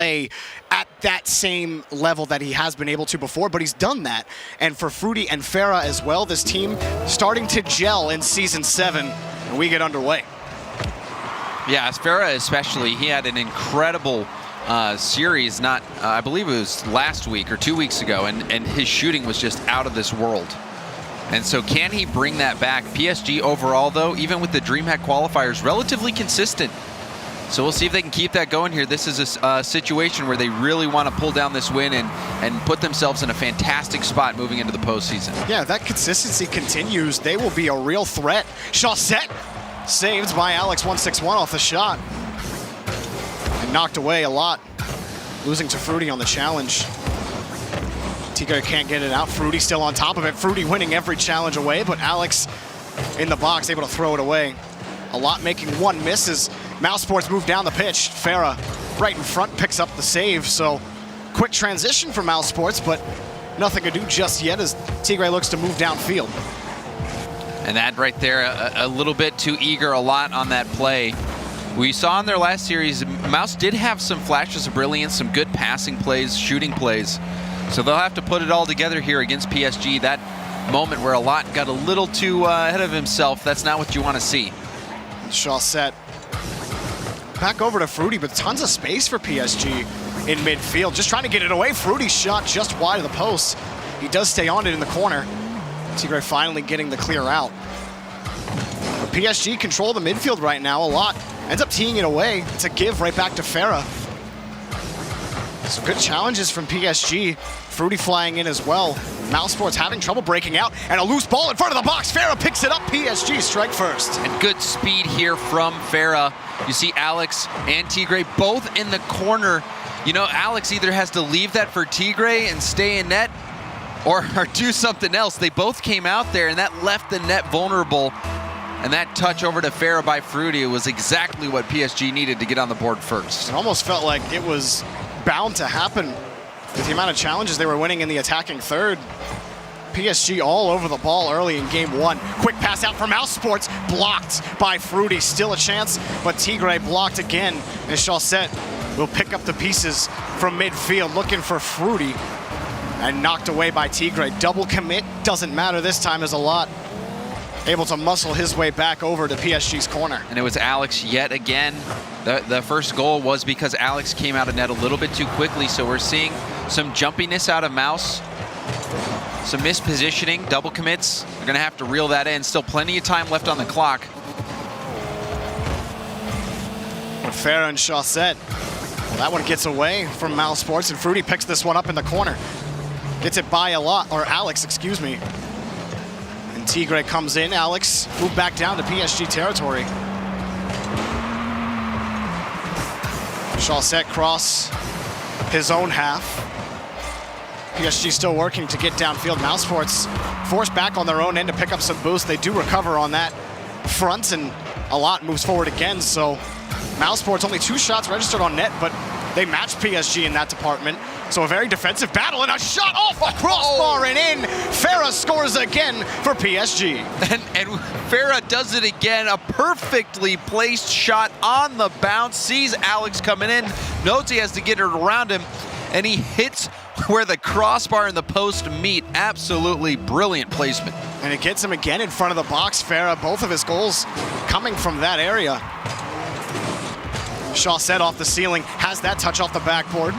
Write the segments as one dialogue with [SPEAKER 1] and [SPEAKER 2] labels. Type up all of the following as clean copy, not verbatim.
[SPEAKER 1] play at that same level that he has been able to before, but he's done that. And for Fruity and Farah as well, this team starting to gel in Season 7, and we get underway.
[SPEAKER 2] Yeah, Farah especially, he had an incredible series, I believe it was last week or 2 weeks ago, and his shooting was just out of this world. And so can he bring that back? PSG overall, though, even with the DreamHack qualifiers, relatively consistent. So we'll see if they can keep that going here. This is a situation where they really want to pull down this win and put themselves in a fantastic spot moving into the postseason.
[SPEAKER 1] Yeah, if that consistency continues, they will be a real threat. Chaussette saved by Alex 161 off the shot. And knocked away a lot, losing to Fruity on the challenge. Tigre can't get it out. Fruity still on top of it. Fruity winning every challenge away, but Alex in the box able to throw it away. A lot making one miss as Mousesports move down the pitch. Farah right in front picks up the save, so quick transition for Mousesports, but nothing to do just yet as Tigre looks to move downfield.
[SPEAKER 2] And that right there, a little bit too eager, a lot on that play. We saw in their last series, Mouse did have some flashes of brilliance, some good passing plays, shooting plays. So they'll have to put it all together here against PSG. That moment where a lot got a little too ahead of himself, that's not what you want to see.
[SPEAKER 1] Chaussette back over to Fruity, but tons of space for PSG in midfield. Just trying to get it away. Fruity shot just wide of the post. He does stay on it in the corner. Tigre finally getting the clear out. But PSG control the midfield right now a lot. Ends up teeing it away. It's a give right back to Farah. Some good challenges from PSG. Fruity flying in as well. Mousesports having trouble breaking out, and a loose ball in front of the box. Farah picks it up. PSG strike first.
[SPEAKER 2] And good speed here from Farah. You see Alex and Tigre both in the corner. You know, Alex either has to leave that for Tigre and stay in net or do something else. They both came out there, and that left the net vulnerable. And that touch over to Farah by Fruity was exactly what PSG needed to get on the board first.
[SPEAKER 1] It almost felt like it was bound to happen with the amount of challenges they were winning in the attacking third. PSG all over the ball early in game one. Quick pass out for Mousesports, blocked by Fruity. Still a chance, but Tigre blocked again. And Chaussette will pick up the pieces from midfield, looking for Fruity. And knocked away by Tigre. Double commit, doesn't matter this time as a lot. Able to muscle his way back over to PSG's corner.
[SPEAKER 2] And it was Alex yet again. The first goal was because Alex came out of net a little bit too quickly, so we're seeing some jumpiness out of Mouse. Some mispositioning, double commits. They're gonna have to reel that in. Still plenty of time left on the clock.
[SPEAKER 1] Farah and Chaussette. That one gets away from Mousesports, and Fruity picks this one up in the corner. Gets it by a lot, or Alex, excuse me. And Tigre comes in. Alex moved back down to PSG territory. Chaussette cross his own half. PSG still working to get downfield. Mousesports forced back on their own end to pick up some boost. They do recover on that front, and a lot moves forward again. So Mousesports only 2 shots registered on net, but they match PSG in that department. So a very defensive battle, and a shot off a crossbar and in. Farah scores again for PSG.
[SPEAKER 2] And Farah does it again. A perfectly placed shot on the bounce. Sees Alex coming in, knows he has to get it around him, and he hits where the crossbar and the post meet. Absolutely brilliant placement.
[SPEAKER 1] And it gets him again in front of the box. Farah, both of his goals coming from that area. Chaussette off the ceiling, has that touch off the backboard.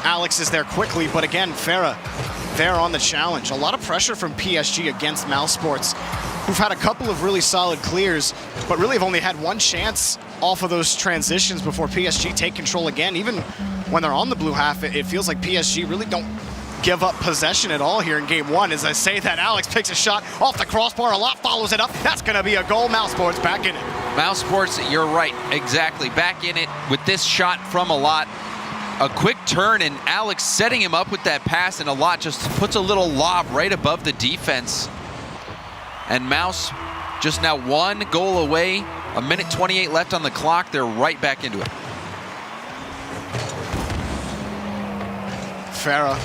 [SPEAKER 1] Alex is there quickly, but again, Farah there on the challenge. A lot of pressure from PSG against Mousesports, who've had a couple of really solid clears, but really have only had one chance off of those transitions before PSG take control again. Even when they're on the blue half, it feels like PSG really don't give up possession at all here in game one. As I say that, Alex picks a shot off the crossbar. A lot follows it up. That's going to be a goal. Mousesports back in it.
[SPEAKER 2] Mousesports, you're right, exactly. Back in it with this shot from a lot. A quick turn, and Alex setting him up with that pass, and a lot just puts a little lob right above the defense. And Mouse just now 1 goal away. 1:28 left on the clock. They're right back into it.
[SPEAKER 1] Farah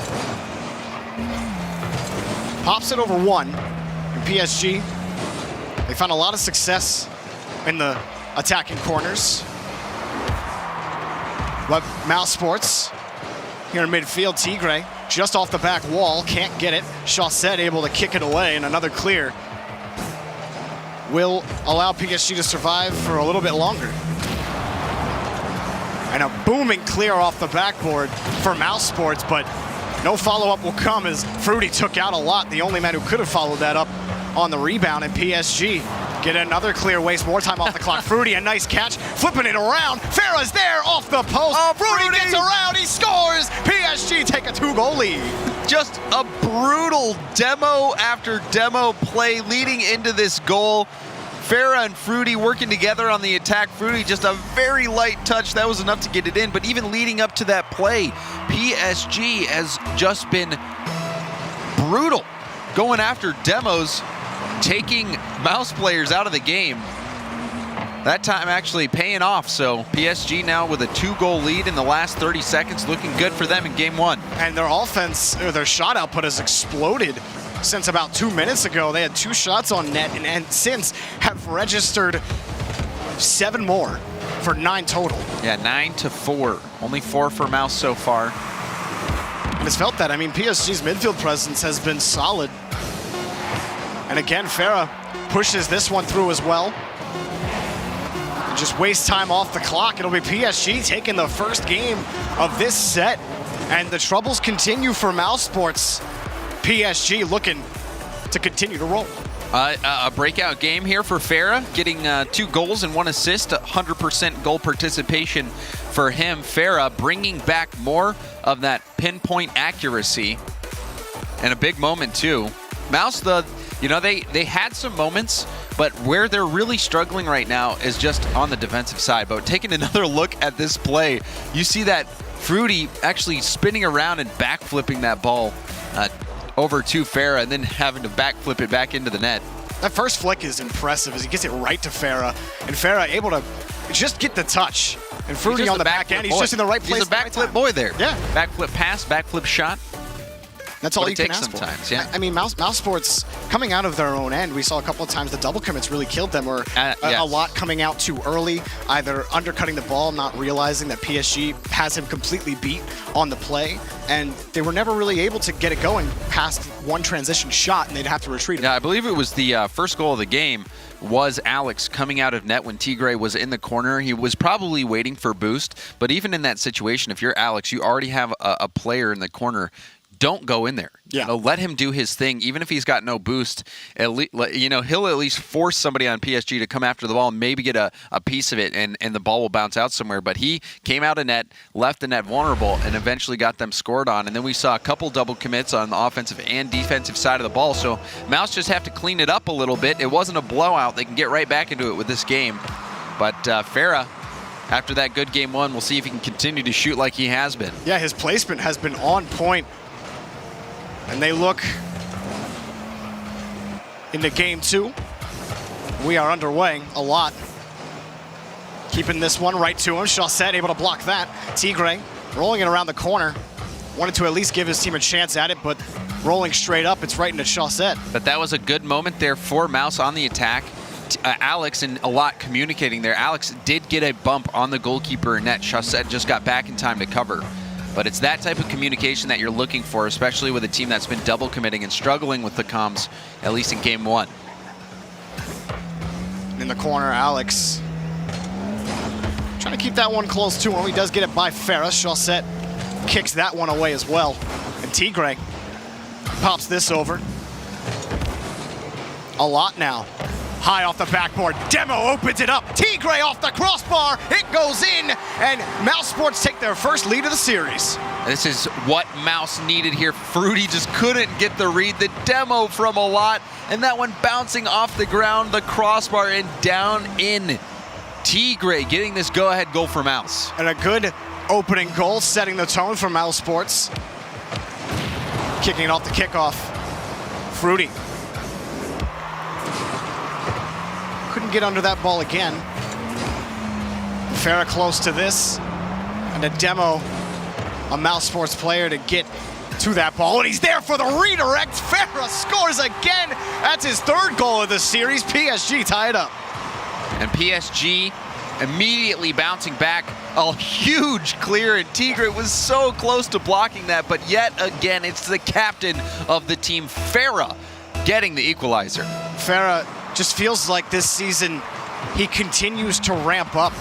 [SPEAKER 1] pops it over one. And PSG, they found a lot of success in the attacking corners. But Mousesports here in midfield. Tigre just off the back wall, can't get it. Chaussette able to kick it away, and another clear will allow PSG to survive for a little bit longer. And a booming clear off the backboard for Mousesports, but no follow-up will come as Fruity took out a lot. The only man who could have followed that up on the rebound, and PSG get another clear, waste more time off the clock. Fruity, a nice catch, flipping it around. Farah's there off the post.
[SPEAKER 2] Oh,
[SPEAKER 1] Fruity gets around, he scores. PSG take a 2-goal lead.
[SPEAKER 2] Just a brutal demo after demo play leading into this goal. Farah and Fruity working together on the attack. Fruity just a very light touch. That was enough to get it in. But even leading up to that play, PSG has just been brutal. Going after demos, taking Mouse players out of the game. That time actually paying off. So PSG now with a 2-goal lead in the last 30 seconds. Looking good for them in game 1.
[SPEAKER 1] And their offense, or their shot output has exploded since about 2 minutes ago. They had 2 shots on net and since have registered 7 more for 9 total.
[SPEAKER 2] Yeah, 9-4. Only 4 for Mouse so far.
[SPEAKER 1] And it's felt that. I mean, PSG's midfield presence has been solid. And again, Farah pushes this one through as well. And just waste time off the clock. It'll be PSG taking the first game of this set. And the troubles continue for Mousesports. PSG looking to continue to roll.
[SPEAKER 2] A breakout game here for Farah, getting 2 goals and 1 assist, 100% goal participation for him. Farah bringing back more of that pinpoint accuracy, and a big moment too. Mouse, they had some moments, but where they're really struggling right now is just on the defensive side. But taking another look at this play, you see that Fruity actually spinning around and backflipping that ball over to Farah, and then having to backflip it back into the net.
[SPEAKER 1] That first flick is impressive as he gets it right to Farah, and Farah able to just get the touch. And Fruity on the back end, he's just in the right place.
[SPEAKER 2] He's a backflip boy there.
[SPEAKER 1] Yeah.
[SPEAKER 2] Backflip pass, backflip shot.
[SPEAKER 1] That's all you can ask for.
[SPEAKER 2] Yeah.
[SPEAKER 1] I mean, Mousesports coming out of their own end, we saw a couple of times the double commits really killed them, or
[SPEAKER 2] yes.
[SPEAKER 1] a lot coming out too early, either undercutting the ball, not realizing that PSG has him completely beat on the play, and they were never really able to get it going past one transition shot, and they'd have to retreat.
[SPEAKER 2] Yeah, I believe it was the first goal of the game was Alex coming out of net when Tigre was in the corner. He was probably waiting for boost, but even in that situation, if you're Alex, you already have a player in the corner. Don't go in there.
[SPEAKER 1] Yeah.
[SPEAKER 2] Let him do his thing, even if he's got no boost. At least, he'll at least force somebody on PSG to come after the ball and maybe get a piece of it, and the ball will bounce out somewhere. But he came out of net, left the net vulnerable, and eventually got them scored on. And then we saw a couple double commits on the offensive and defensive side of the ball. So Mouse just have to clean it up a little bit. It wasn't a blowout. They can get right back into it with this game. But Farah, after that good game 1, we'll see if he can continue to shoot like he has been.
[SPEAKER 1] Yeah, his placement has been on point. And they look into game 2. We are underway a lot. Keeping this one right to him. Chaussette able to block that. Tigre rolling it around the corner. Wanted to at least give his team a chance at it, but rolling straight up, it's right into Chaussette.
[SPEAKER 2] But that was a good moment there for Mouse on the attack. Alex, and a lot communicating there. Alex did get a bump on the goalkeeper net. Chaussette just got back in time to cover. But it's that type of communication that you're looking for, especially with a team that's been double committing and struggling with the comms, at least in game 1.
[SPEAKER 1] In the corner, Alex trying to keep that one close to him. He does get it by Farah. Chaussette kicks that one away as well. And Tigre pops this over. A lot now. High off the backboard. Demo opens it up. Tigre off the crossbar. It goes in, and Mousesports take their first lead of the series.
[SPEAKER 2] This is what Mouse needed here. Fruity just couldn't get the read. The demo from a lot, and that one bouncing off the ground, the crossbar, and down in. Tigre getting this go-ahead goal for Mouse.
[SPEAKER 1] And a good opening goal, setting the tone for Mousesports. Kicking it off the kickoff. Fruity. Couldn't get under that ball again. Farah close to this. And a demo, a Mousesports player to get to that ball. And he's there for the redirect. Farah scores again. That's his 3rd goal of the series. PSG tie it up.
[SPEAKER 2] And PSG immediately bouncing back. A huge clear, and Tigre was so close to blocking that, but yet again, it's the captain of the team, Farah, getting the equalizer.
[SPEAKER 1] Farah just feels like this season he continues to ramp up.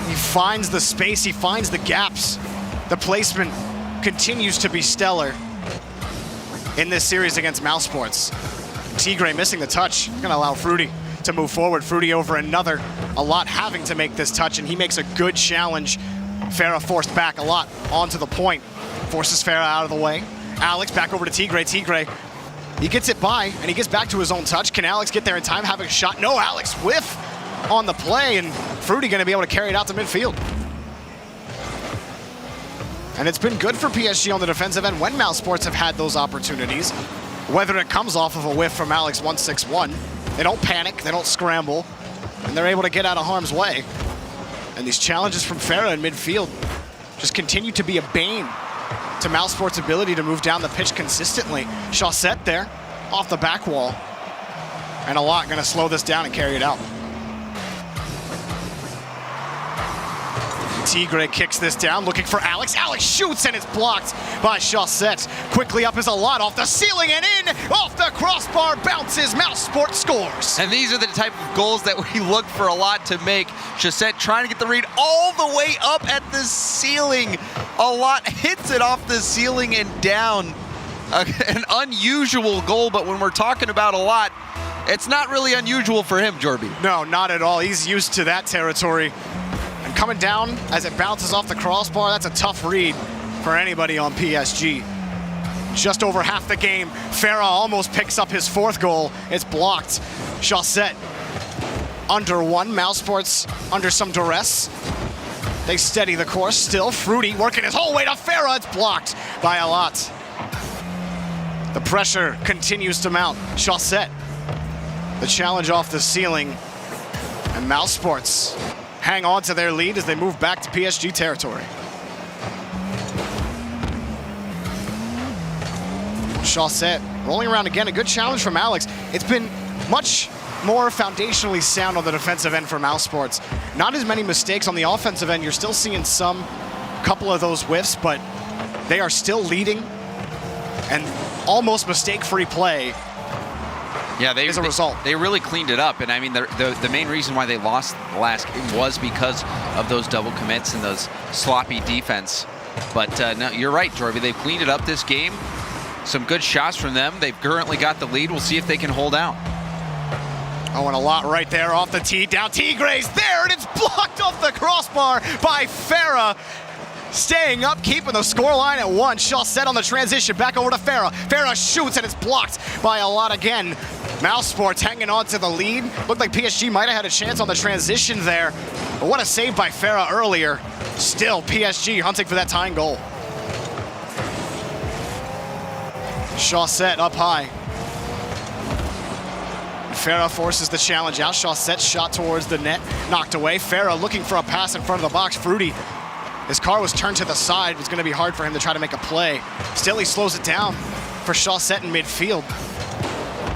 [SPEAKER 1] He finds the space, he finds the gaps. The placement continues to be stellar in this series against Mousesports. Tigre missing the touch, gonna allow Fruity to move forward. Fruity over another, a lot having to make this touch, and he makes a good challenge. Farah forced back a lot onto the point, forces Farah out of the way. Alex back over to Tigre. Tigre, he gets it by, and he gets back to his own touch. Can Alex get there in time, having a shot? No, Alex whiff on the play, and Fruity gonna be able to carry it out to midfield. And it's been good for PSG on the defensive end when Mousesports have had those opportunities, whether it comes off of a whiff from Alex 161. They don't panic, they don't scramble, and they're able to get out of harm's way. And these challenges from Farah in midfield just continue to be a bane to Mousesports' ability to move down the pitch consistently. Chaussette there, off the back wall, and a lot gonna slow this down and carry it out. Tigre kicks this down, looking for Alex. Alex shoots, and it's blocked by Chaussette. Quickly up is a lot, off the ceiling and in, off the crossbar, bounces, Mousesports scores.
[SPEAKER 2] And these are the type of goals that we look for a lot to make. Chaussette trying to get the read all the way up at the ceiling. A lot hits it off the ceiling and down. An unusual goal, but when we're talking about a lot, it's not really unusual for him, Jorby.
[SPEAKER 1] No, not at all. He's used to that territory. And coming down as it bounces off the crossbar, that's a tough read for anybody on PSG. Just over half the game, Farah almost picks up his fourth goal. It's blocked. Chaussette under one, Mousesports under some duress. They steady the course still. Fruity working his whole way to Farah. It's blocked by a lot. The pressure continues to mount. Chaussette, the challenge off the ceiling. And Mousesports hang on to their lead as they move back to PSG territory. Chaussette rolling around again, a good challenge from Alex. It's been much more foundationally sound on the defensive end for Mousesports. Not as many mistakes on the offensive end. You're still seeing some couple of those whiffs, but they are still leading and almost mistake-free play.
[SPEAKER 2] Yeah,
[SPEAKER 1] as a result.
[SPEAKER 2] They really cleaned it up, and I mean, the main reason why they lost the last game was because of those double commits and those sloppy defense. But no, you're right, Jorby. They've cleaned it up this game. Some good shots from them. They've currently got the lead. We'll see if they can hold out.
[SPEAKER 1] Oh, and a lot right there off the tee. Down Tigre's there, and it's blocked off the crossbar by Farah. Staying up, keeping the scoreline at 1. Chaussette on the transition, back over to Farah. Farah shoots, and it's blocked by a lot again. Mousesports hanging on to the lead. Looked like PSG might have had a chance on the transition there. But what a save by Farah earlier. Still, PSG hunting for that tying goal. Chaussette up high. Farah forces the challenge out. Chaussette's shot towards the net, knocked away. Farah looking for a pass in front of the box. Fruity, his car was turned to the side. It's going to be hard for him to try to make a play. Still, he slows it down for Chaussette in midfield.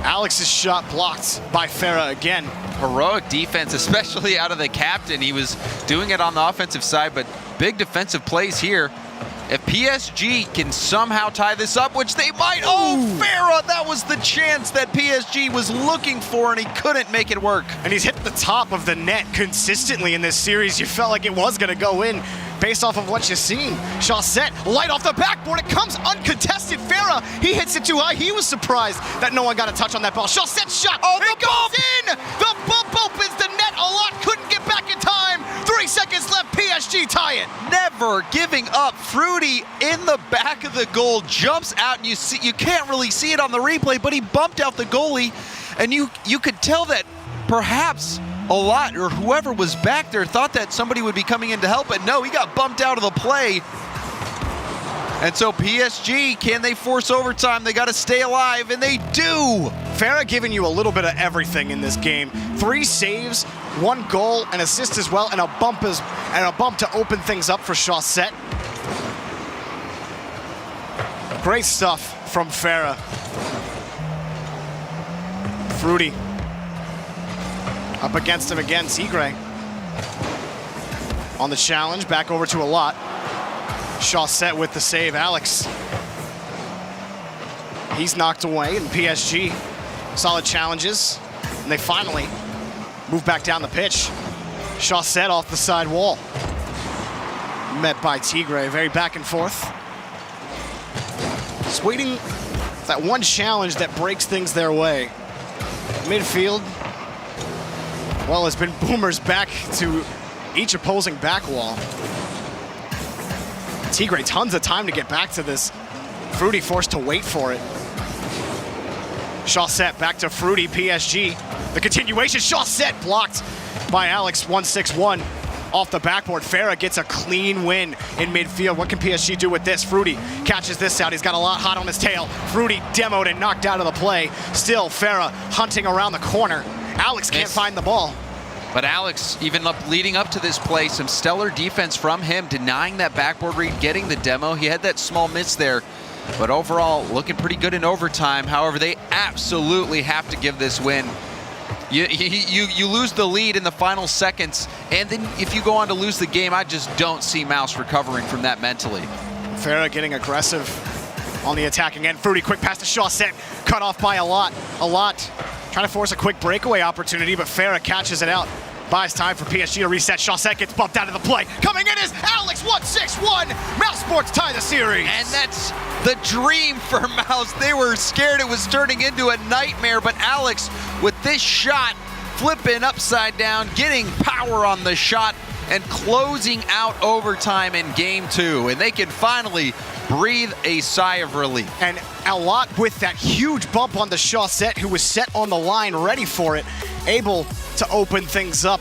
[SPEAKER 1] Alex's shot blocked by Farah again.
[SPEAKER 2] Heroic defense, especially out of the captain. He was doing it on the offensive side, but big defensive plays here. If PSG can somehow tie this up, which they might, oh, Farah, that was the chance that PSG was looking for, and he couldn't make it work.
[SPEAKER 1] And he's hit the top of the net consistently in this series. You felt like it was going to go in based off of what you've seen. Chaussette, light off the backboard. It comes uncontested. Farah, he hits it too high. He was surprised that no one got a touch on that ball. Chaussette's shot, oh, it goes in! The bump opens the net. A lot couldn't get back in time. 3 seconds left, PSG tie it.
[SPEAKER 2] Never giving up. Fruity in the back of the goal, jumps out, and you can't really see it on the replay, but he bumped out the goalie, and you could tell that perhaps a lot, or whoever was back there, thought that somebody would be coming in to help, but no, he got bumped out of the play. And so PSG, can they force overtime? They got to stay alive, and they do.
[SPEAKER 1] Farah giving you a little bit of everything in this game. 3 saves, 1 goal, an assist as well, and a bump to open things up for Chaussette. Great stuff from Farah. Fruity up against him again. Tigre On the challenge, back over to a lot. Chaussette with the save. Alex. He's knocked away, and PSG, solid challenges. And they finally move back down the pitch. Chaussette off the side wall. Met by Tigre, very back and forth. Just waiting for that one challenge that breaks things their way. Midfield, well, has been boomers back to each opposing back wall. Tigre, tons of time to get back to this. Fruity forced to wait for it. Chaussette back to Fruity, PSG. The continuation, Chaussette blocked by Alex, 1-6-1 off the backboard. Farah gets a clean win in midfield. What can PSG do with this? Fruity catches this out. He's got a lot hot on his tail. Fruity demoed and knocked out of the play. Still, Farah hunting around the corner. Alex can't find the ball.
[SPEAKER 2] But Alex, even leading up to this play, some stellar defense from him, denying that backboard read, getting the demo. He had that small miss there, but overall looking pretty good in overtime. However, they absolutely have to give this win. You lose the lead in the final seconds, and then if you go on to lose the game, I just don't see Mouse recovering from that mentally.
[SPEAKER 1] Farah getting aggressive on the attacking end. Fruity, quick pass to Chaussette, cut off by a lot. Trying to force a quick breakaway opportunity, but Farah catches it out. Buys time for PSG to reset. Chaussette gets bumped out of the play. Coming in is Alex, 1-6-1. Mousesports tie the series.
[SPEAKER 2] And that's the dream for Mouse. They were scared it was turning into a nightmare, but Alex, with this shot, flipping upside down, getting power on the shot, and closing out overtime in game 2. And they can finally breathe a sigh of relief.
[SPEAKER 1] And a lot with that huge bump on the Chaussette, who was set on the line, ready for it, able to open things up.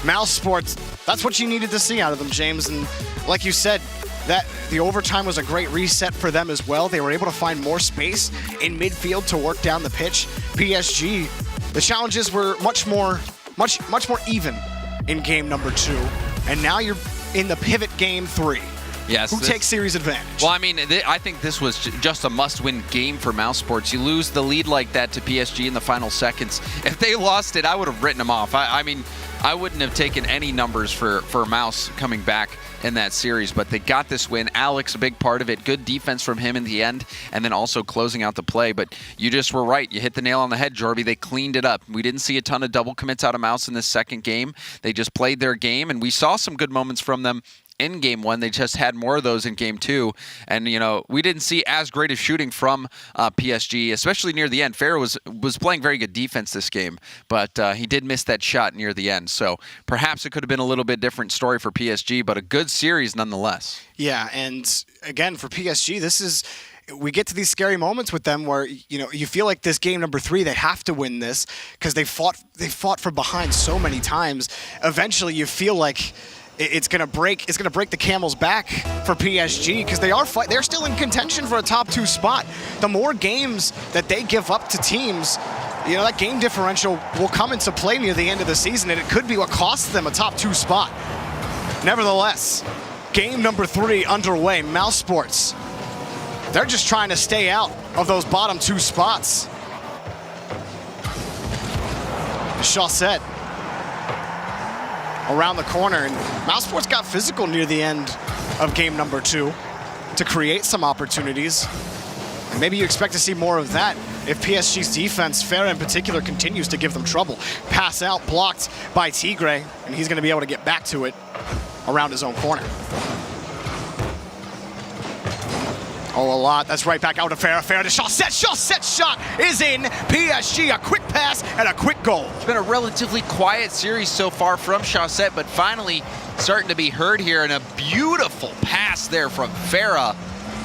[SPEAKER 1] Mousesports, that's what you needed to see out of them, James. And like you said, that the overtime was a great reset for them as well. They were able to find more space in midfield to work down the pitch. PSG, the challenges were much more even in game number 2. And now you're in the pivot game 3.
[SPEAKER 2] Yes.
[SPEAKER 1] Who takes series advantage?
[SPEAKER 2] Well, I mean, I think this was just a must-win game for Mousesports. You lose the lead like that to PSG in the final seconds. If they lost it, I would have written them off. I mean, I wouldn't have taken any numbers for Mouse coming back in that series, but they got this win. Alex, a big part of it. Good defense from him in the end, and then also closing out the play. But you just were right. You hit the nail on the head, Jorby. They cleaned it up. We didn't see a ton of double commits out of Mouse in this second game. They just played their game, and we saw some good moments from them in game 1. They just had more of those in game 2. And, you know, we didn't see as great of shooting from PSG, especially near the end. Farah was playing very good defense this game, but he did miss that shot near the end. So perhaps it could have been a little bit different story for PSG, but a good series nonetheless.
[SPEAKER 1] Yeah, and again, for PSG, we get to these scary moments with them where, you know, you feel like this game number 3, they have to win this because they fought from behind so many times. Eventually, you feel like it's gonna break the camel's back for PSG because they're still in contention for a top 2 spot. The more games that they give up to teams, you know, that game differential will come into play near the end of the season, and it could be what costs them a top 2 spot. Nevertheless, game number 3 underway. Mousesports, they're just trying to stay out of those bottom 2 spots. Chaussette around the corner, and Mousesports got physical near the end of game number 2 to create some opportunities. And maybe you expect to see more of that if PSG's defense, Farah in particular, continues to give them trouble. Pass out, blocked by Tigre, and he's going to be able to get back to it around his own corner. Oh, a lot. That's right back out to Farah. Farah to Chaussette. Chaussette's shot is in. PSG, a quick pass and a quick goal.
[SPEAKER 2] It's been a relatively quiet series so far from Chaussette, but finally starting to be heard here, and a beautiful pass there from Farah,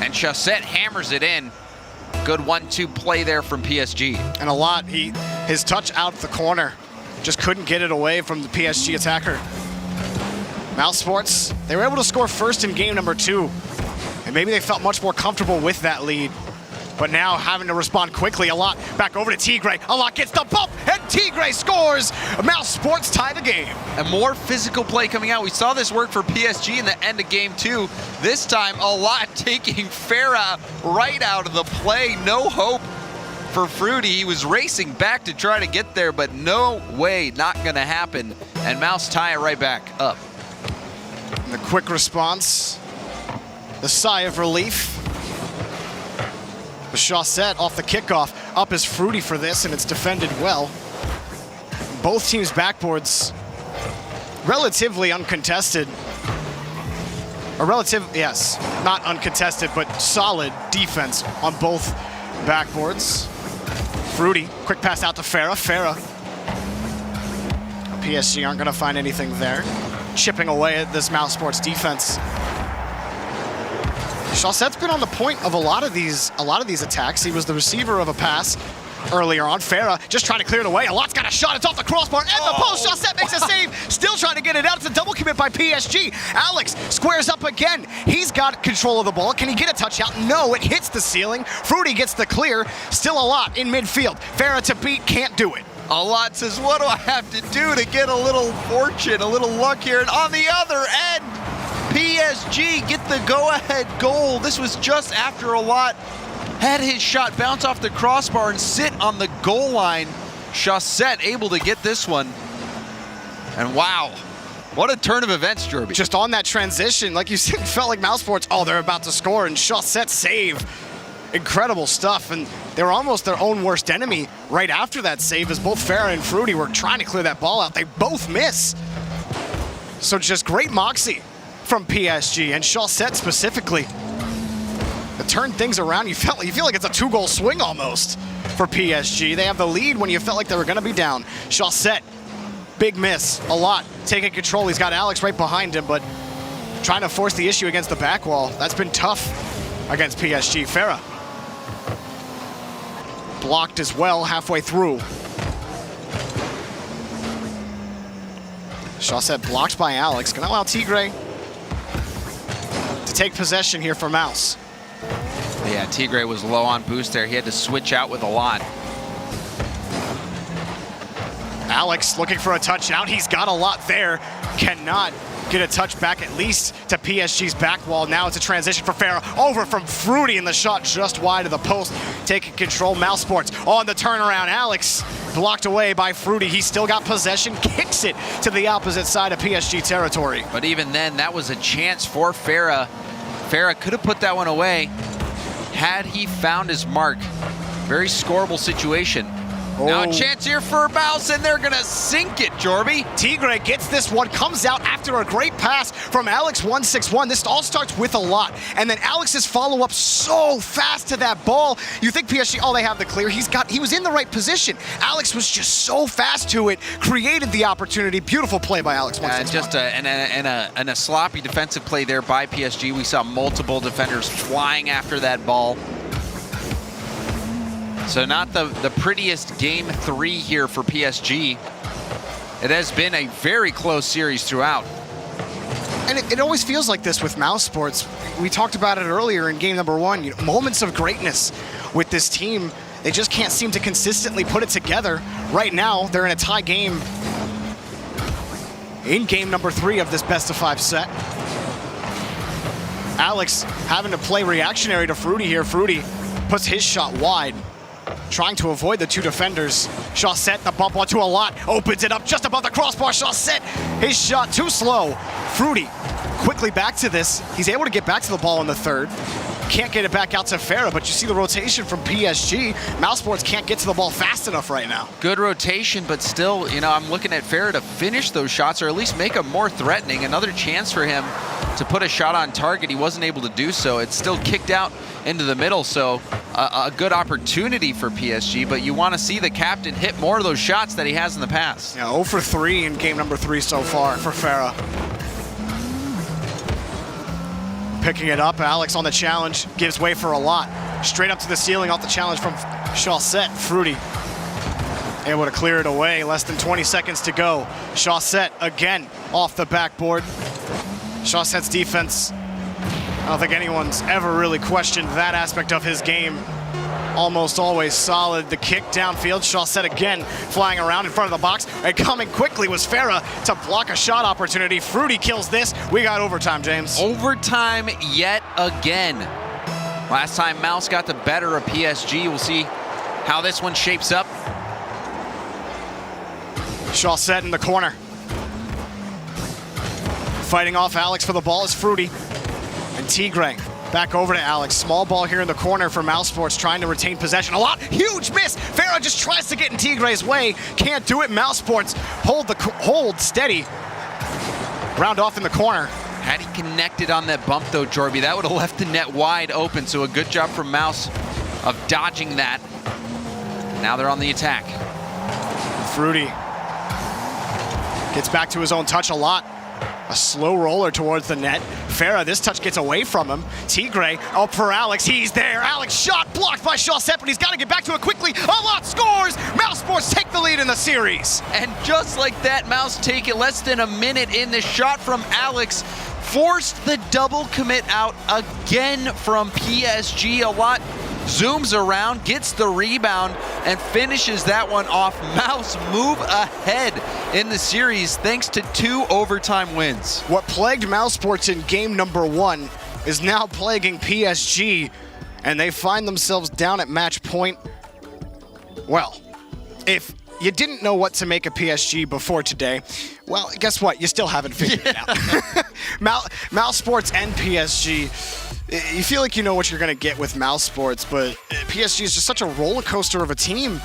[SPEAKER 2] and Chaussette hammers it in. Good 1-2 play there from PSG.
[SPEAKER 1] And a lot. His touch out the corner just couldn't get it away from the PSG attacker. Mousesports, they were able to score first in game number 2. And maybe they felt much more comfortable with that lead. But now having to respond quickly, a lot back over to Tigre. A lot gets the bump, and Tigre scores. Mousesports tie the game.
[SPEAKER 2] And more physical play coming out. We saw this work for PSG in the end of game 2. This time, a lot taking Farah right out of the play. No hope for Fruity. He was racing back to try to get there, but no way, not going to happen. and Mouse tie it right back up.
[SPEAKER 1] And the quick response, the sigh of relief. The Chaussette off the kickoff. Up is Fruity for this, and it's defended well. Both teams' backboards relatively uncontested. Yes, not uncontested, but solid defense on both backboards. Fruity, quick pass out to Farah. PSG aren't going to find anything there. Chipping away at this Mousesports defense. Chaussette's been on the point of a lot of these attacks. He was the receiver of a pass earlier on. Farah just trying to clear it away. A lot's got a shot. It's off the crossbar and the post. Chaussette makes a save. Still trying to get it out. It's a double commit by PSG. Alex squares up again. He's got control of the ball. Can he get a touch out? No, it hits the ceiling. Fruity gets the clear. Still a lot in midfield. Farah to beat, can't do it.
[SPEAKER 2] A lot says, what do I have to do to get a little fortune, a little luck here? And on the other end, PSG get the go-ahead goal. This was just after a lot had his shot bounce off the crossbar and sit on the goal line. Chaussette able to get this one. And wow, what a turn of events, Jorby.
[SPEAKER 1] Just on that transition, like you said, it felt like Mousesports, they're about to score, and Chaussette save. Incredible stuff, and they were almost their own worst enemy right after that save, as both Farah and Fruity were trying to clear that ball out. They both miss. So just great moxie from PSG, and Chaussette specifically. To turn things around, you feel like it's a 2-goal swing almost for PSG. They have the lead when you felt like they were going to be down. Chaussette, big miss, a lot, taking control. He's got Alex right behind him, but trying to force the issue against the back wall. That's been tough against PSG. Farah blocked as well halfway through. Chaussette blocked by Alex. Gonna allow Tigre to take possession here for Mouse.
[SPEAKER 2] Yeah, Tigre was low on boost there. He had to switch out with a lot.
[SPEAKER 1] Alex looking for a touchdown. He's got a lot there. Cannot get a touch back, at least to PSG's back wall. Now it's a transition for Farah. Over from Fruity, and the shot just wide of the post. Taking control, Mousesports on the turnaround. Alex blocked away by Fruity. He's still got possession, kicks it to the opposite side of PSG territory.
[SPEAKER 2] But even then, that was a chance for Farah. Farah could have put that one away had he found his mark. Very scoreable situation. Now a chance here for Mouse, and they're gonna sink it, Jorby.
[SPEAKER 1] Tigre gets this one, comes out after a great pass from Alex 161. This all starts with a lot, and then Alex's follow-up so fast to that ball. You think PSG, they have the clear. He was in the right position. Alex was just so fast to it, created the opportunity. Beautiful play by Alex 161.
[SPEAKER 2] And a sloppy defensive play there by PSG. We saw multiple defenders flying after that ball. So not the prettiest game 3 here for PSG. It has been a very close series throughout.
[SPEAKER 1] And it always feels like this with Mousesports. We talked about it earlier in game number 1. Moments of greatness with this team. They just can't seem to consistently put it together. Right now, they're in a tie game in game number 3 of this best-of-5 set. Alex having to play reactionary to Fruity here. Fruity puts his shot wide, trying to avoid the 2 defenders. Chaussette, the bump onto a lot, opens it up just above the crossbar. Chaussette, his shot too slow. Fruity quickly back to this. He's able to get back to the ball in the third. Can't get it back out to Farah, but you see the rotation from PSG. Mousesports can't get to the ball fast enough right now.
[SPEAKER 2] Good rotation, but still, I'm looking at Farah to finish those shots, or at least make them more threatening. Another chance for him to put a shot on target. He wasn't able to do so. It's still kicked out into the middle, so a good opportunity for PSG, but you want to see the captain hit more of those shots that he has in the past.
[SPEAKER 1] Yeah, 0 for 3 in game number 3 so far for Farah. Picking it up, Alex on the challenge, gives way for a lot. Straight up to the ceiling off the challenge from Chaussette. Fruity able to clear it away, less than 20 seconds to go. Chaussette again off the backboard. Chaussette's defense, I don't think anyone's ever really questioned that aspect of his game. Almost always solid. The kick downfield. Chaussette again flying around in front of the box. And coming quickly was Farah to block a shot opportunity. Fruity kills this. We got overtime, James.
[SPEAKER 2] Overtime yet again. Last time Mouse got the better of PSG. We'll see how this one shapes up.
[SPEAKER 1] Chaussette in the corner. Fighting off Alex for the ball is Fruity. And Tigre back over to Alex. Small ball here in the corner for Mousesports, trying to retain possession a lot. Huge miss. Farah just tries to get in Tigre's way. Can't do it. Mousesports hold steady. Round off in the corner.
[SPEAKER 2] Had he connected on that bump though, Jorby, that would have left the net wide open. So a good job from Mouz of dodging that. Now they're on the attack.
[SPEAKER 1] Fruity gets back to his own touch a lot. A slow roller towards the net. Farah, this touch gets away from him. Tigre up for Alex. He's there. Alex shot blocked by Chaussette, but he's got to get back to it quickly. A lot scores. Mousesports take the lead in the series.
[SPEAKER 2] And just like that, Mouz take it less than a minute in. The shot from Alex forced the double commit out again from PSG. A lot zooms around, gets the rebound, and finishes that one off. Mouz move ahead in the series thanks to 2 overtime wins.
[SPEAKER 1] What plagued Mousesports in game number 1 is now plaguing PSG, and they find themselves down at match point. Well, if you didn't know what to make of PSG before today, well, guess what? You still haven't figured it out. Mousesports and PSG, you feel like you know what you're going to get with Mousesports, but PSG is just such a roller coaster of a team.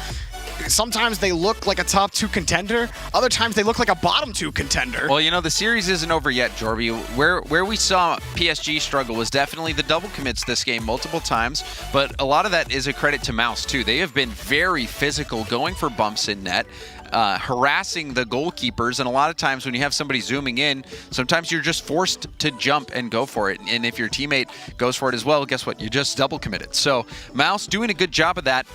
[SPEAKER 1] Sometimes they look like a top 2 contender. Other times they look like a bottom 2 contender.
[SPEAKER 2] Well, you know, the series isn't over yet, Jorby. Where we saw PSG struggle was definitely the double commits this game multiple times, but a lot of that is a credit to Mouz, too. They have been very physical, going for bumps in net, harassing the goalkeepers, and a lot of times when you have somebody zooming in, sometimes you're just forced to jump and go for it. And if your teammate goes for it as well, guess what? You just double committed. So Mouz doing a good job of that.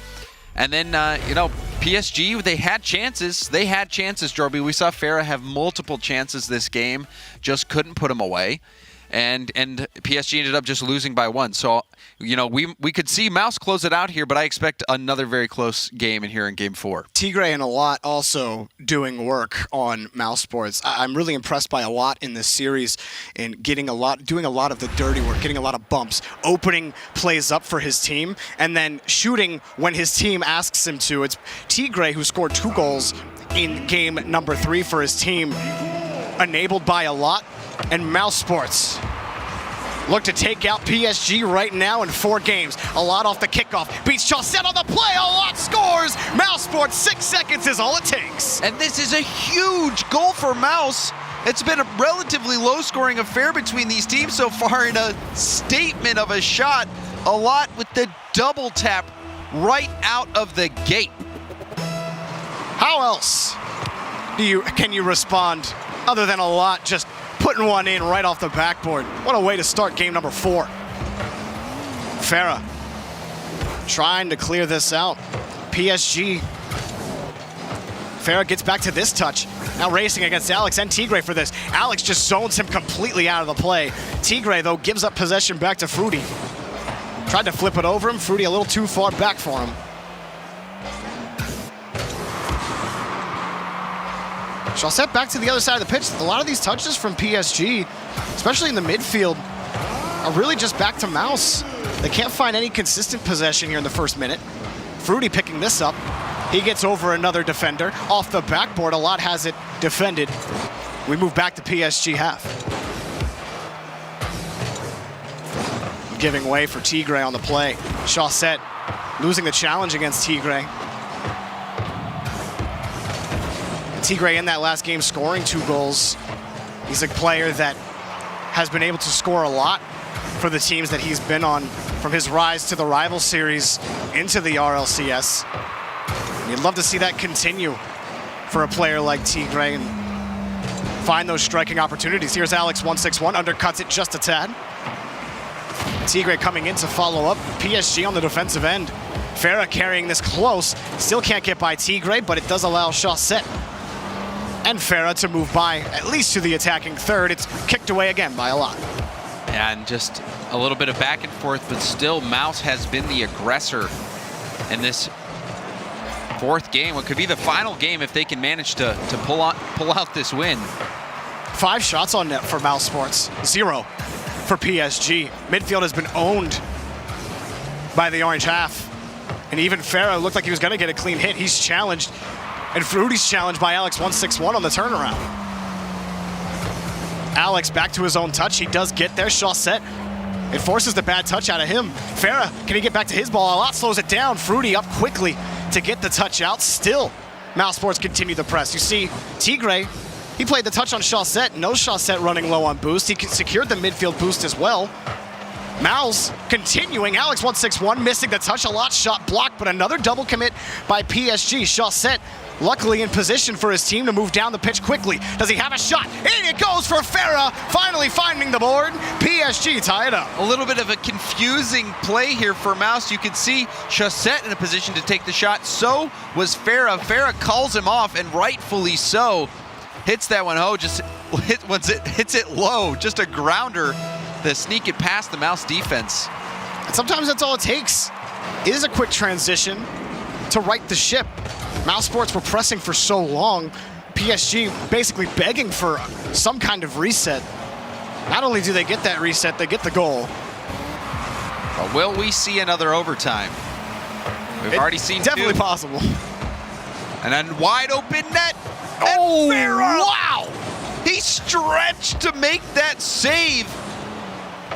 [SPEAKER 2] And then, you know, PSG, they had chances. They had chances, Jorby. We saw Farah have multiple chances this game, just couldn't put them away. And PSG ended up just losing by 1. So, you know, we could see Mouz close it out here, but I expect another very close game in here in game 4.
[SPEAKER 1] Tigre and a lot also doing work on Mousesports. I'm really impressed by a lot in this series and doing a lot of the dirty work, getting a lot of bumps, opening plays up for his team, and then shooting when his team asks him to. It's Tigre who scored 2 goals in game number 3 for his team, enabled by a lot. And Mousesports look to take out PSG right now in 4 games. A lot off the kickoff. Beats Chaussette on the play. A lot scores. Mousesports, 6 seconds is all it takes.
[SPEAKER 2] And this is a huge goal for Mouz. It's been a relatively low-scoring affair between these teams so far in a statement of a shot. A lot with the double tap right out of the gate.
[SPEAKER 1] How else can you respond other than a lot just putting one in right off the backboard? What a way to start game number 4. Farah trying to clear this out. PSG. Farah gets back to this touch. Now racing against Alex and Tigre for this. Alex just zones him completely out of the play. Tigre, though, gives up possession back to Fruity. Tried to flip it over him. Fruity a little too far back for him. Chaussette back to the other side of the pitch. A lot of these touches from PSG, especially in the midfield, are really just back to Mouz. They can't find any consistent possession here in the first minute. Fruity picking this up. He gets over another defender. Off the backboard, a lot has it defended. We move back to PSG half. Giving way for Tigre on the play. Chaussette losing the challenge against Tigre. Tigre in that last game scoring 2 goals. He's a player that has been able to score a lot for the teams that he's been on, from his rise to the rival series into the RLCS. And you'd love to see that continue for a player like Tigre and find those striking opportunities. Here's Alex 161, undercuts it just a tad. Tigre coming in to follow up. PSG on the defensive end. Farah carrying this close. Still can't get by Tigre, but it does allow Chaussette and Farah to move by, at least to the attacking third. It's kicked away again by a lot.
[SPEAKER 2] And just a little bit of back and forth, but still Mouz has been the aggressor in this 4th game. What could be the final game if they can manage to pull out this win.
[SPEAKER 1] 5 shots on net for Mousesports, 0 for PSG. Midfield has been owned by the orange half. And even Farah looked like he was gonna get a clean hit. He's challenged. And Fruity's challenged by Alex 161 on the turnaround. Alex back to his own touch. He does get there. Chaussette, it forces the bad touch out of him. Farah, can he get back to his ball? A lot slows it down. Fruity up quickly to get the touch out. Still, Mousesports continue the press. You see, Tigre, he played the touch on Chaussette. No Chaussette running low on boost. He secured the midfield boost as well. Mouz continuing. Alex 161 missing the touch. A lot shot blocked, but another double commit by PSG. Chaussette luckily in position for his team to move down the pitch quickly. Does he have a shot? In it goes for Farah, finally finding the board. PSG tie it up.
[SPEAKER 2] A little bit of a confusing play here for Mouz. You can see Chaussette in a position to take the shot. So was Farah. Farah calls him off, and rightfully so. Hits that one, hits it low. Just a grounder to sneak it past the Mouz defense.
[SPEAKER 1] And sometimes that's all it takes. It is a quick transition to right the ship. Mousesports were pressing for so long. PSG basically begging for some kind of reset. Not only do they get that reset, they get the goal.
[SPEAKER 2] But will we see another overtime? We've already seen
[SPEAKER 1] definitely
[SPEAKER 2] two.
[SPEAKER 1] Possible.
[SPEAKER 2] And then wide open net.
[SPEAKER 1] Oh,
[SPEAKER 2] wow! He stretched to make that save.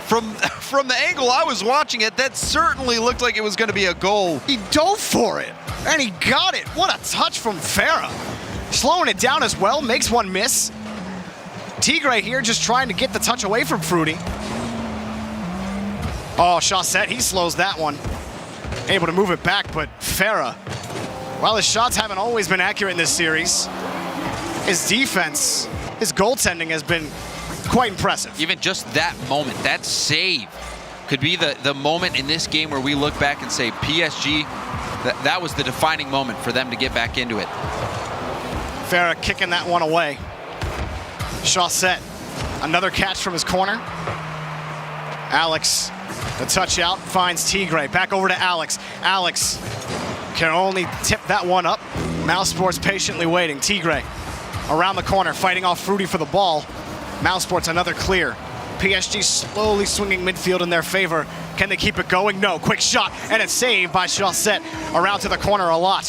[SPEAKER 2] From the angle I was watching it, that certainly looked like it was going to be a goal.
[SPEAKER 1] He dove for it, and he got it. What a touch from Farah. Slowing it down as well, makes one miss. Tigre here just trying to get the touch away from Fruity. Oh, Chaussette, he slows that one. Able to move it back, but Farah, while his shots haven't always been accurate in this series, his defense, his goaltending has been quite impressive.
[SPEAKER 2] Even just that moment, that save, could be the moment in this game where we look back and say PSG, that was the defining moment for them to get back into it.
[SPEAKER 1] Farah kicking that one away. Chaussette, another catch from his corner. Alex, the touch out, finds Tigre. Back over to Alex. Alex can only tip that one up. Mousesports patiently waiting. Tigre around the corner, fighting off Fruity for the ball. Mousesports another clear. PSG slowly swinging midfield in their favor. Can they keep it going? No. Quick shot, and it's saved by Chaussette. Around to the corner a lot.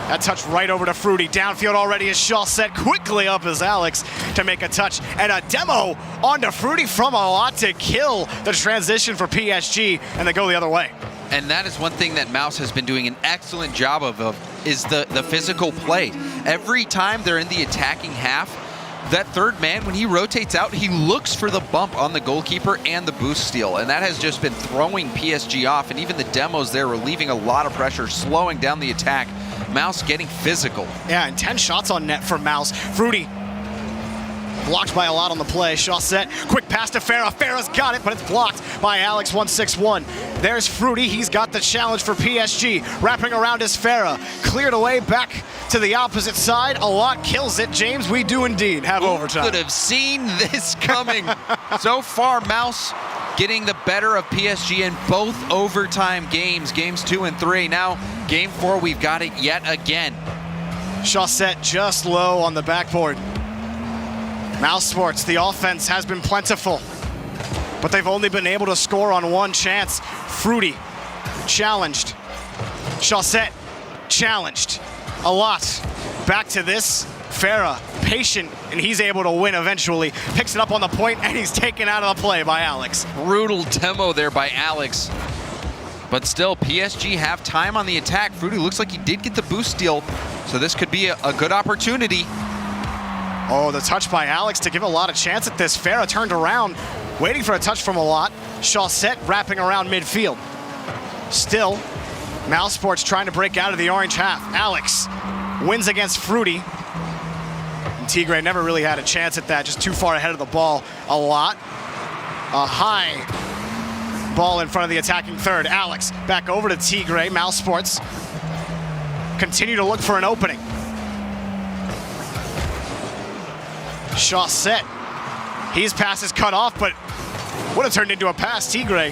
[SPEAKER 1] That touch right over to Fruity. Downfield already is Chaussette. Quickly up is Alex to make a touch. And a demo onto Fruity from a lot to kill the transition for PSG, and they go the other way.
[SPEAKER 2] And that is one thing that Mouz has been doing an excellent job of is the physical play. Every time they're in the attacking half, that third man, when he rotates out, he looks for the bump on the goalkeeper and the boost steal, and that has just been throwing PSG off, and even the demos there were leaving a lot of pressure, slowing down the attack. Mouz getting physical.
[SPEAKER 1] Yeah, and 10 shots on net for Mouz. Fruity blocked by a lot on the play. Chaussette, quick pass to Farah. Farah's got it, but it's blocked by Alex 161. There's Fruity. He's got the challenge for PSG. Wrapping around is Farah. Cleared away back to the opposite side. A lot kills it. James, we do indeed have overtime.
[SPEAKER 2] Could have seen this coming. So far, Mouz getting the better of PSG in both overtime games, games 2 and 3. Now, game 4, we've got it yet again.
[SPEAKER 1] Chaussette just low on the backboard. Mousesports, the offense has been plentiful, but they've only been able to score on one chance. Fruity, challenged. Chaussette, challenged. A lot. Back to this. Farah, patient, and he's able to win eventually. Picks it up on the point, and he's taken out of the play by Alex.
[SPEAKER 2] Brutal demo there by Alex. But still, PSG have time on the attack. Fruity looks like he did get the boost steal, so this could be a good opportunity.
[SPEAKER 1] Oh, the touch by Alex to give a lot of chance at this. Farah turned around, waiting for a touch from a lot. Chaussette wrapping around midfield. Still, Mousesports trying to break out of the orange half. Alex wins against Fruity. And Tigre never really had a chance at that, just too far ahead of the ball. A lot. A high ball in front of the attacking third. Alex back over to Tigre. Mousesports continue to look for an opening. Chaussette, his pass is cut off, but would have turned into a pass. Tigre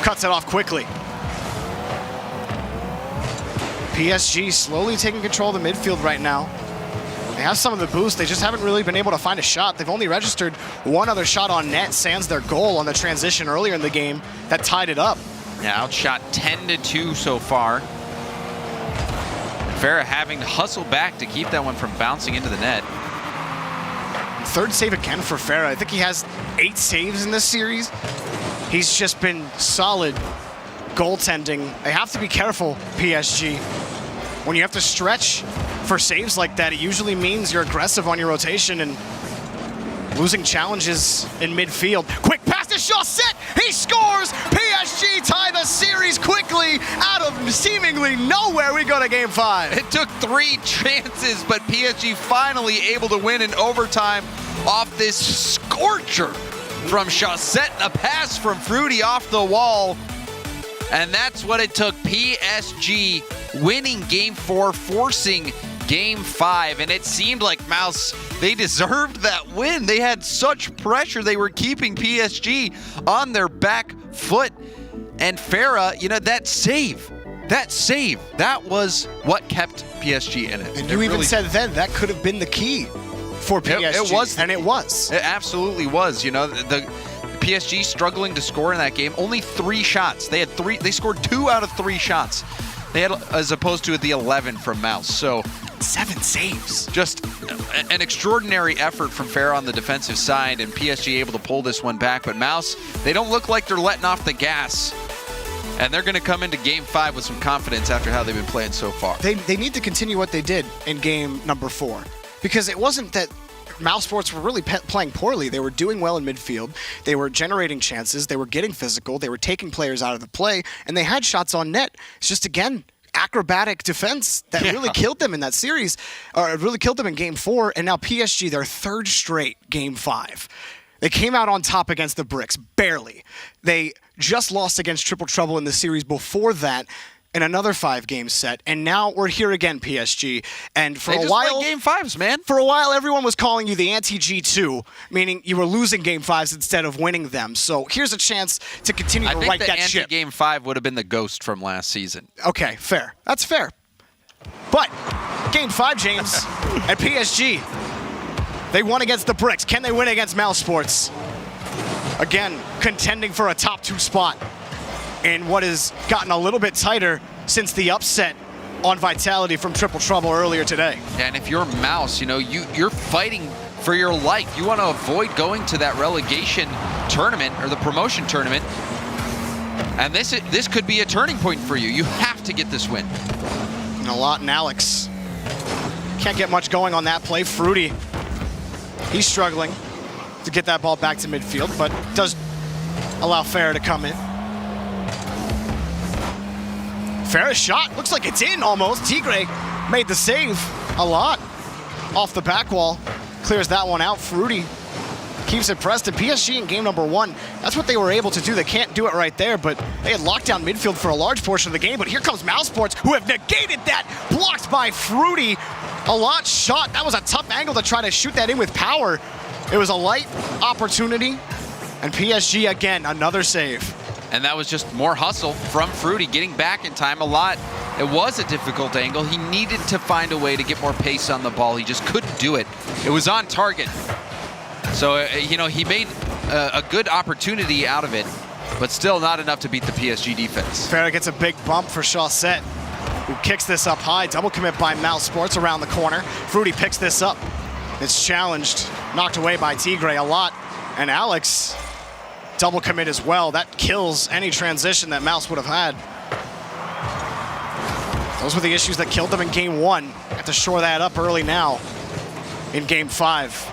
[SPEAKER 1] cuts it off quickly. PSG slowly taking control of the midfield right now. They have some of the boost, they just haven't really been able to find a shot. They've only registered one other shot on net, sans their goal on the transition earlier in the game that tied it up.
[SPEAKER 2] Yeah, outshot 10-2 so far. Farah having to hustle back to keep that one from bouncing into the net.
[SPEAKER 1] Third save again for Farah. I think he has 8 saves in this series. He's just been solid goaltending. They have to be careful, PSG. When you have to stretch for saves like that, it usually means you're aggressive on your rotation and losing challenges in midfield. Quick pass to Chaussette. He scores. PSG tie the series quickly out of seemingly nowhere. We go to game 5.
[SPEAKER 2] It took 3 chances, but PSG finally able to win in overtime off this scorcher from Chaussette. A pass from Fruity off the wall. And that's what it took. PSG winning game 4, forcing game 5. And it seemed like Mouz, they deserved that win. They had such pressure. They were keeping PSG on their back foot. And Farah, you know, that save, that was what kept PSG in it.
[SPEAKER 1] And you even said then that could have been the key for PSG.
[SPEAKER 2] It was.
[SPEAKER 1] And it was.
[SPEAKER 2] It absolutely was. You know, the PSG struggling to score in that game. Only 3 shots. They had 3. They scored 2 out of 3 shots. They had, as opposed to the 11 from Mouz. So
[SPEAKER 1] 7 saves.
[SPEAKER 2] Just an extraordinary effort from Farah on the defensive side, and PSG able to pull this one back. But Mouz, they don't look like they're letting off the gas. And they're going to come into game 5 with some confidence after how they've been playing so far.
[SPEAKER 1] They need to continue what they did in game number 4. Because it wasn't that Mousesports were really playing poorly. They were doing well in midfield. They were generating chances. They were getting physical. They were taking players out of the play. And they had shots on net. It's just, again, acrobatic defense that really killed them in that series. Or really killed them in game 4. And now PSG, their 3rd straight game 5. They came out on top against the Bricks, barely. They just lost against Triple Trouble in the series before that in another 5-game set, and now we're here again, PSG. And for a while,
[SPEAKER 2] game 5s, man.
[SPEAKER 1] For a while, everyone was calling you the anti-G2, meaning you were losing game 5s instead of winning them. So here's a chance to continue to right that ship.
[SPEAKER 2] I think the anti-game 5 would have been the Ghost from last season.
[SPEAKER 1] Okay, fair. That's fair. But game 5, James, at PSG, they won against the Bricks. Can they win against Mousesports? Again, contending for a top 2 spot in what has gotten a little bit tighter since the upset on Vitality from Triple Trouble earlier today.
[SPEAKER 2] And if you're Mouz, you know, you're fighting for your life. You want to avoid going to that relegation tournament or the promotion tournament. And this could be a turning point for you. You have to get this win.
[SPEAKER 1] And a lot in Alex. Can't get much going on that play. Fruity, he's struggling to get that ball back to midfield, but does allow Farah to come in. Farah's shot looks like it's in almost. Tigre made the save a lot off the back wall. Clears that one out. Fruity keeps it pressed. And PSG in game number 1, that's what they were able to do. They can't do it right there, but they had locked down midfield for a large portion of the game. But here comes Mousesports, who have negated that. Blocked by Fruity. A lot shot. That was a tough angle to try to shoot that in with power. It was a light opportunity. And PSG, again, another save.
[SPEAKER 2] And that was just more hustle from Fruity, getting back in time a lot. It was a difficult angle. He needed to find a way to get more pace on the ball. He just couldn't do it. It was on target. So, you know, he made a good opportunity out of it, but still not enough to beat the PSG defense.
[SPEAKER 1] Farah gets a big bump for Chaussette, who kicks this up high. Double commit by Mousesports around the corner. Fruity picks this up. It's challenged, knocked away by Tigre a lot. And Alex, double commit as well. That kills any transition that Mouz would have had. Those were the issues that killed them in game 1. Have to shore that up early now in game 5.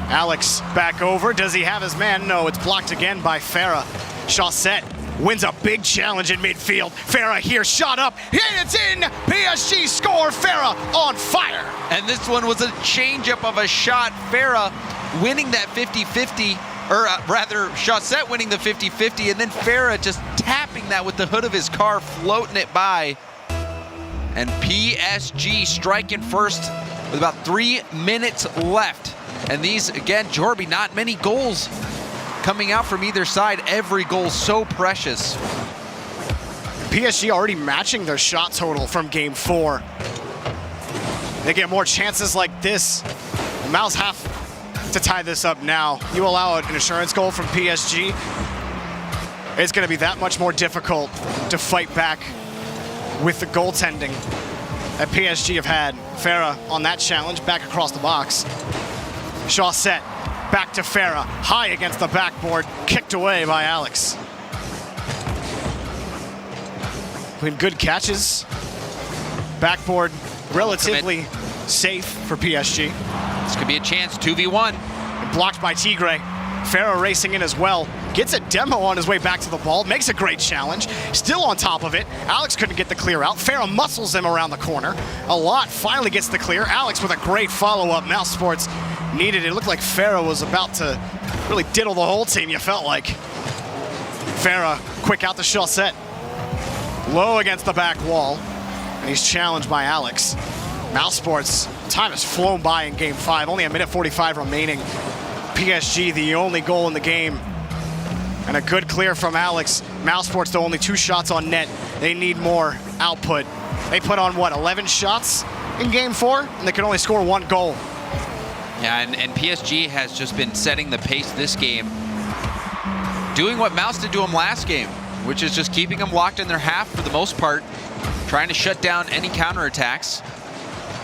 [SPEAKER 1] Alex back over. Does he have his man? No, it's blocked again by Farah. Chaussette wins a big challenge in midfield. Farah here, shot up, and it's in! PSG score, Farah on fire!
[SPEAKER 2] And this one was a changeup of a shot. Farah winning that 50-50, or rather, Chaussette winning the 50-50, and then Farah just tapping that with the hood of his car, floating it by. And PSG striking first with about 3 minutes left. And these, again, Jorby, not many goals coming out from either side. Every goal so precious.
[SPEAKER 1] PSG already matching their shot total from game 4. They get more chances like this. Mouz have to tie this up now. You allow an insurance goal from PSG, it's going to be that much more difficult to fight back with the goaltending that PSG have had. Farah on that challenge, back across the box. Chaussette, back to Farah, high against the backboard, kicked away by Alex. Been good catches. Backboard relatively safe for PSG.
[SPEAKER 2] This could be a chance, 2v1.
[SPEAKER 1] And blocked by Tigre. Farah racing in as well. Gets a demo on his way back to the ball. Makes a great challenge. Still on top of it. Alex couldn't get the clear out. Farah muscles him around the corner. A lot finally gets the clear. Alex with a great follow-up. Mousesports needed it. It looked like Farah was about to really diddle the whole team, you felt like. Farah, quick out the Chaussette. Low against the back wall. And he's challenged by Alex. Mousesports, time has flown by in game 5. Only a minute 45 remaining. PSG, the only goal in the game. And a good clear from Alex. Mousesports, though, only 2 shots on net. They need more output. They put on, what, 11 shots in game 4? And they could only score 1 goal.
[SPEAKER 2] Yeah, and PSG has just been setting the pace this game. Doing what Mouse did to them last game, which is just keeping them locked in their half for the most part. Trying to shut down any counterattacks.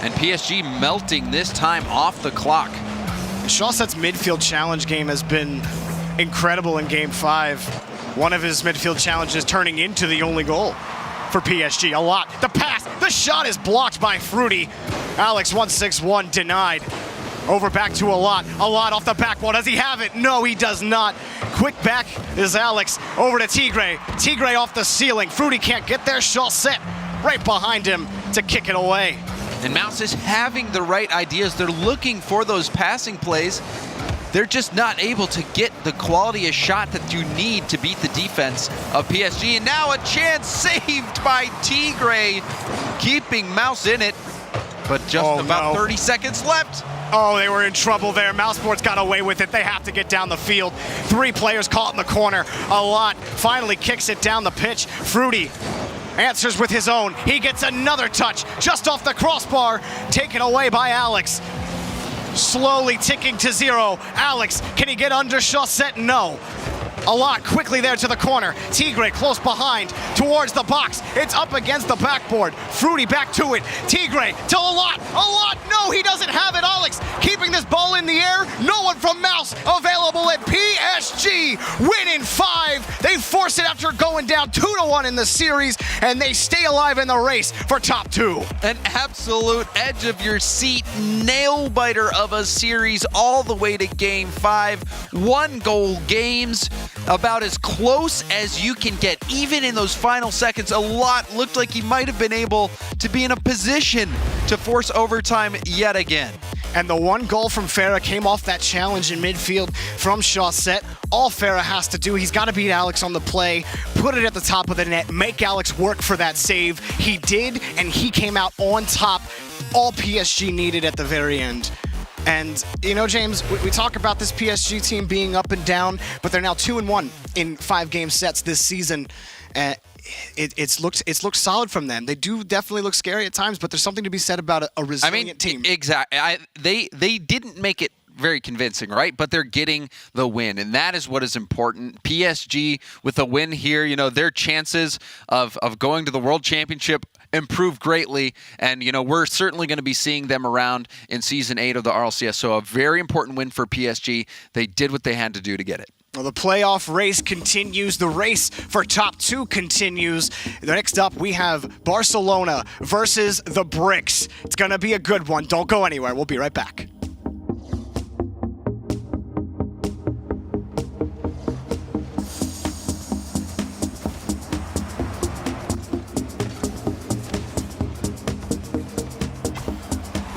[SPEAKER 2] And PSG melting this time off the clock.
[SPEAKER 1] Chaussette's midfield challenge game has been incredible in game 5. One of his midfield challenges turning into the only goal for PSG. A lot. The pass, the shot is blocked by Fruity. Alex 161 denied. Over back to a lot off the back wall. Does he have it? No, he does not. Quick back is Alex over to Tigre. Tigre off the ceiling. Fruity can't get there. Chaussette right behind him to kick it away.
[SPEAKER 2] And Mouse is having the right ideas. They're looking for those passing plays. They're just not able to get the quality of shot that you need to beat the defense of PSG. And now a chance saved by Tigre, keeping Mouse in it. But just about 30 seconds left.
[SPEAKER 1] Oh, they were in trouble there. Mousesports got away with it. They have to get down the field. 3 players caught in the corner. A lot finally kicks it down the pitch. Fruity answers with his own. He gets another touch just off the crossbar, taken away by Alex. Slowly ticking to 0. Alex, can he get under Chaussette? No. A lot quickly there to the corner. Tigre close behind towards the box. It's up against the backboard. Fruity back to it. Tigre to a lot. No, he doesn't have it. Alex keeping this ball in the air. No one from Mouse available at PSG. Win in 5. They force it after going down 2-1 in the series, and they stay alive in the race for top 2.
[SPEAKER 2] An absolute edge of your seat nail biter of a series all the way to game 5. 1-goal games. About as close as you can get. Even in those final seconds, a lot looked like he might have been able to be in a position to force overtime yet again.
[SPEAKER 1] And the 1 goal from Farah came off that challenge in midfield from Chaussette. All Farah has to do, he's got to beat Alex on the play, put it at the top of the net, make Alex work for that save. He did, and he came out on top. All PSG needed at the very end. And, you know, James, we talk about this PSG team being up and down, but they're now 2-1 in 5-game sets this season. It's looked solid from them. They do definitely look scary at times, but there's something to be said about a resilient team.
[SPEAKER 2] Exactly. They didn't make it very convincing, right? But they're getting the win, and that is what is important. PSG with a win here, you know, their chances of going to the World Championship improved greatly, and you know, we're certainly going to be seeing them around in season 8 of the RLCS. So a very important win for PSG. They did what they had to do to get it.
[SPEAKER 1] Well, the playoff race continues. The race for top 2 continues. Next up, we have Barcelona versus the Bricks. It's going to be a good one. Don't go anywhere. We'll be right back.